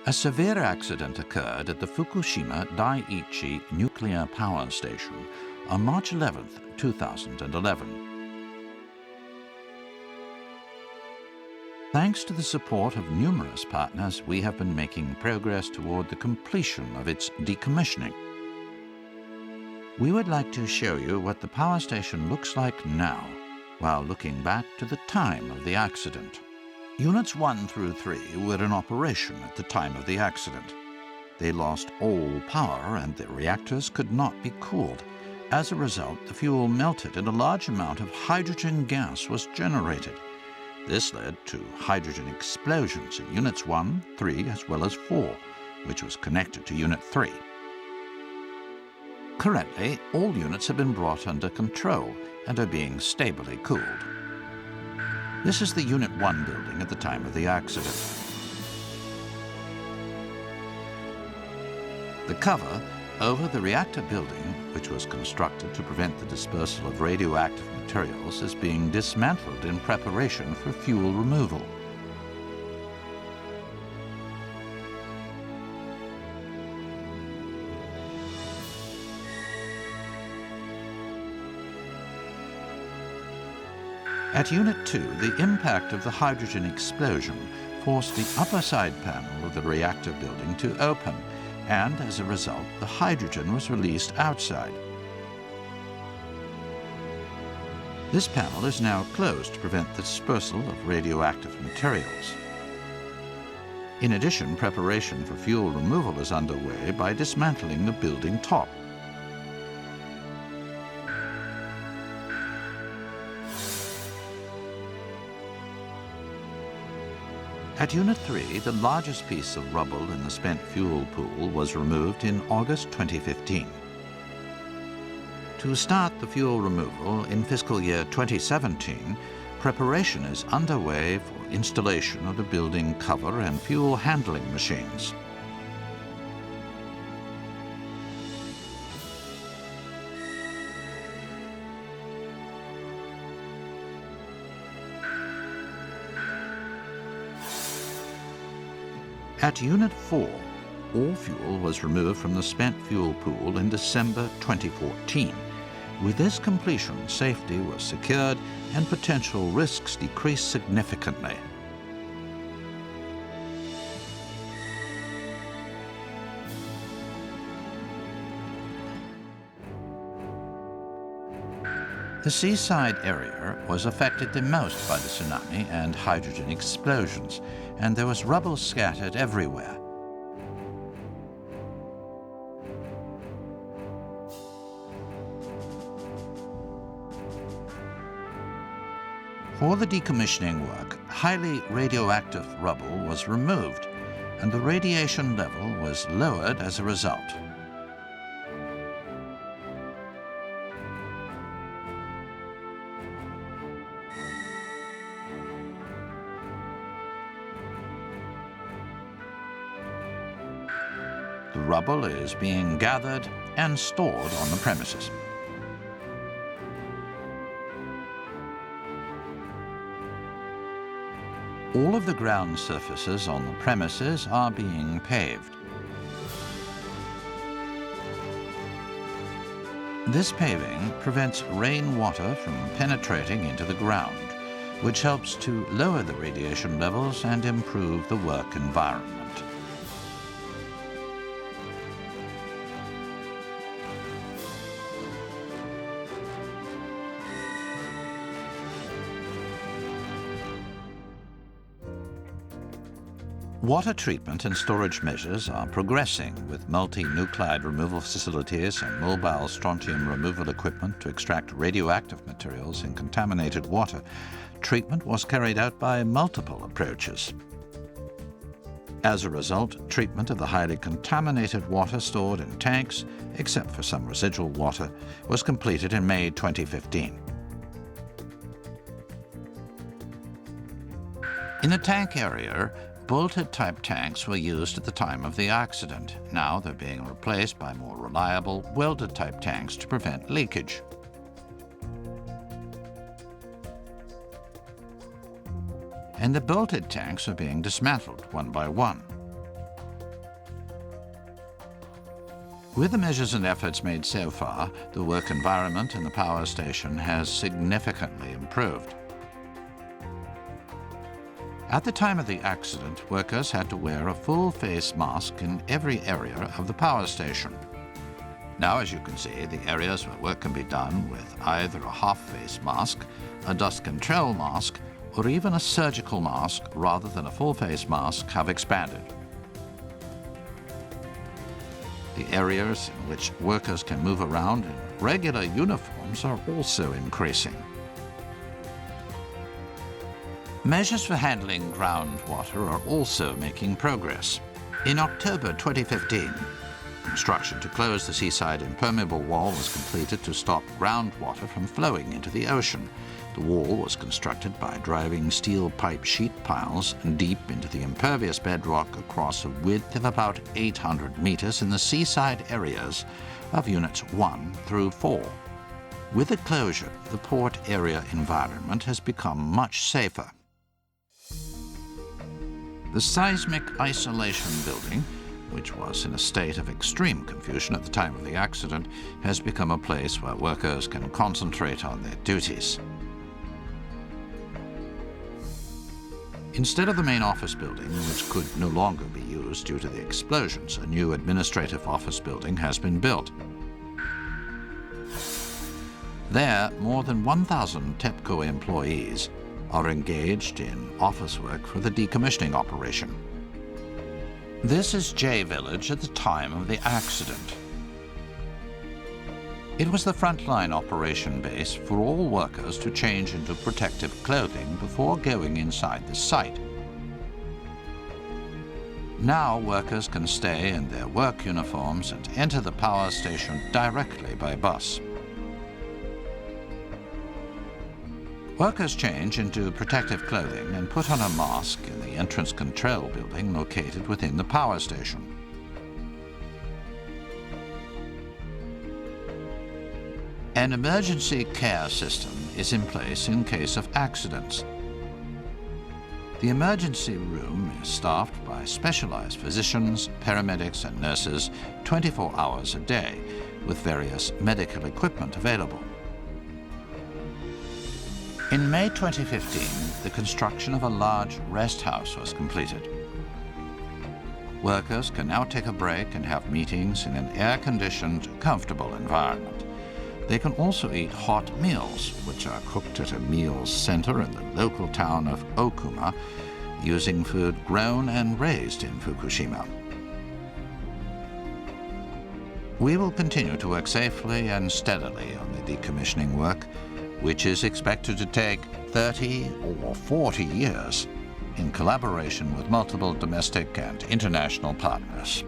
A severe accident occurred at the Fukushima Daiichi nuclear power station on March 11, 2011. Thanks to the support of numerous partners, we have been making progress toward the completion of its decommissioning. We would like to show you what the power station looks like now, while looking back to the time of the accident. Units 1 through 3 were in operation at the time of the accident. They lost all power and their reactors could not be cooled. As a result, the fuel melted and a large amount of hydrogen gas was generated. This led to hydrogen explosions in Units 1, 3, as well as 4, which was connected to Unit 3. Currently, all units have been brought under control and are being stably cooled. This is the Unit 1 building at the time of the accident. The cover over the reactor building, which was constructed to prevent the dispersal of radioactive materials, is being dismantled in preparation for fuel removal. At Unit 2, the impact of the hydrogen explosion forced the upper side panel of the reactor building to open, and as a result, the hydrogen was released outside. This panel is now closed to prevent the dispersal of radioactive materials. In addition, preparation for fuel removal is underway by dismantling the building top. At Unit 3, the largest piece of rubble in the spent fuel pool was removed in August 2015. To start the fuel removal in fiscal year 2017, preparation is underway for installation of the building cover and fuel handling machines. At Unit 4, all fuel was removed from the spent fuel pool in December 2014. With this completion, safety was secured and potential risks decreased significantly. The seaside area was affected the most by the tsunami and hydrogen explosions, and there was rubble scattered everywhere. For the decommissioning work, highly radioactive rubble was removed, and the radiation level was lowered as a result. The rubble is being gathered and stored on the premises. All of the ground surfaces on the premises are being paved. This paving prevents rainwater from penetrating into the ground, which helps to lower the radiation levels and improve the work environment. Water treatment and storage measures are progressing with multi-nuclide removal facilities and mobile strontium removal equipment to extract radioactive materials in contaminated water. Treatment was carried out by multiple approaches. As a result, treatment of the highly contaminated water stored in tanks, except for some residual water, was completed in May 2015. In the tank area, bolted-type tanks were used at the time of the accident. Now they're being replaced by more reliable, welded-type tanks to prevent leakage. And the bolted tanks are being dismantled one by one. With the measures and efforts made so far, the work environment in the power station has significantly improved. At the time of the accident, workers had to wear a full face mask in every area of the power station. Now, as you can see, the areas where work can be done with either a half-face mask, a dust control mask, or even a surgical mask rather than a full-face mask have expanded. The areas in which workers can move around in regular uniforms are also increasing. Measures for handling groundwater are also making progress. In October 2015, construction to close the seaside impermeable wall was completed to stop groundwater from flowing into the ocean. The wall was constructed by driving steel pipe sheet piles deep into the impervious bedrock across a width of about 800 meters in the seaside areas of Units 1 through 4. With the closure, the port area environment has become much safer. The seismic isolation building, which was in a state of extreme confusion at the time of the accident, has become a place where workers can concentrate on their duties. Instead of the main office building, which could no longer be used due to the explosions, a new administrative office building has been built. There, more than 1,000 TEPCO employees are engaged in office work for the decommissioning operation. This is J Village at the time of the accident. It was the frontline operation base for all workers to change into protective clothing before going inside the site. Now workers can stay in their work uniforms and enter the power station directly by bus. Workers change into protective clothing and put on a mask in the entrance control building located within the power station. An emergency care system is in place in case of accidents. The emergency room is staffed by specialized physicians, paramedics, and nurses 24 hours a day, with various medical equipment available. In May 2015, the construction of a large rest house was completed. Workers can now take a break and have meetings in an air-conditioned, comfortable environment. They can also eat hot meals, which are cooked at a meals center in the local town of Okuma, using food grown and raised in Fukushima. We will continue to work safely and steadily on the decommissioning work, which is expected to take 30 or 40 years in collaboration with multiple domestic and international partners.